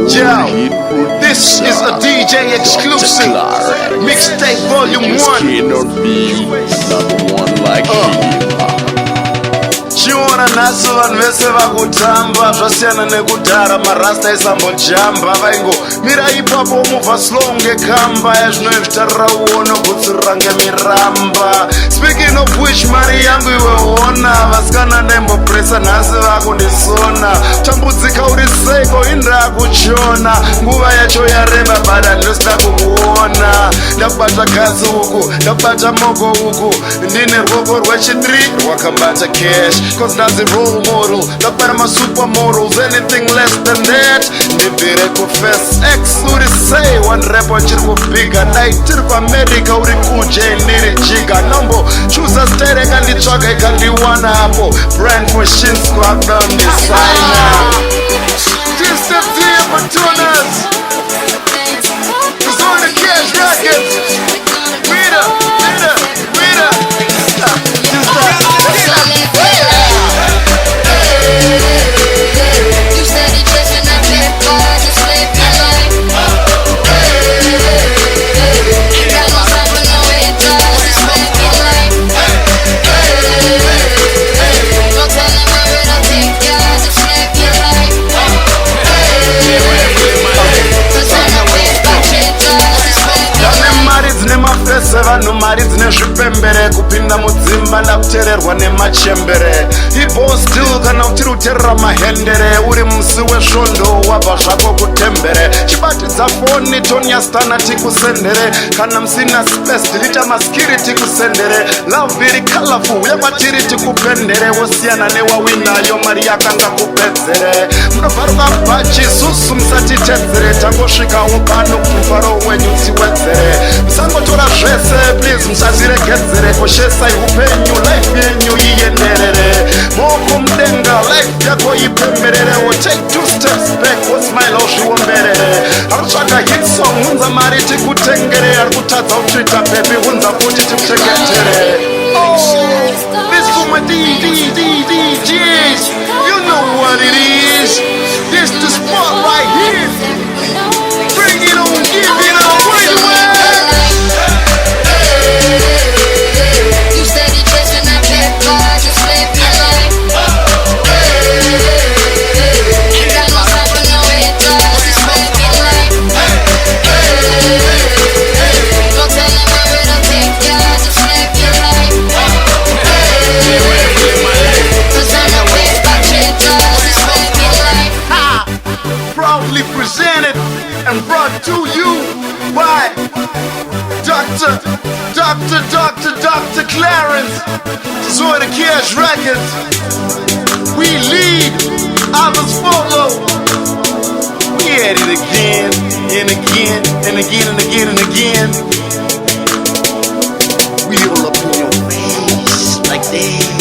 Yo, this is a DJ exclusive mixtape volume 1. Chiona naso vanhu vese vakutamba zvasiyana nekudhara marasta isambojamba vaingo mira ipapo mubva slow ngekamba yazvinoizvitarira uono gutsirira ngemiramba. Speaking of which, mari yangu iweona vasikana ndembopresa nhasi vakundisona tambudzika uri seiko indakuchona nguva yacho yareba bada ndosida kukuona ndakubata gasi uku ndakubata moko uku ndine ruoko rwechi3 rwakabata cash cause nazi role model ndakubata masupermodels anything less than that ndibvire kufirst x uri sei one repo chiri kubiga dai tiri kuamerica uri kuje ndiri jiga nombo chuza stere kanditsvaga ikandiwana apo brand moshinsko akdam designer Distant dear Fortunas it's on the cash records Rita You steady chasing that paper, just live your life. Ain't got no time for no haters, just live your life. No telling where it'll take ya, just live your life. Cause I'm a big changer, just live your life. mari dzine mafese vanhu mari dzine zvipembere kupinda mudzimba ndakuteererwa nemachembere ibo still kana uchiri kuteerera mahendere uri musi wesvondo wabva zvako kutembere chibatidza foni toni yastana tikusendere kana musina space dirita maskiri tikusendere love iri colorful yakwatiri tikupendere wosiyana newawinayo mari yakanga kupedzere munobva rukabhachi susu musatitedzere tangosvikawo pano kumufaro wenyu tiwedzere musangotora zvese please musaziregedzere koshesai upenyu life yenyu iyenderere moko mudenga life yako ipembererewo take 2 steps back wosmile ozviomberere arikutsvaga hit song hunza mari tikutengere ari kutadza kutsvita pepi hunza futi tikuchengetere this for my DJs you know what it is this the spot right here bring it on give it on bring it on. You steady chasing that paper, just live your life. Ain't got no time for no haters, just live your life. No telling where it'll take ya, just live your life. Cause I'm a big changer, just live your life. Proudly presented and brought to you by Dr. Clarence. So the Cash Records. We lead, others follow. We at it again and again and again and again and again. We all up on your face like that.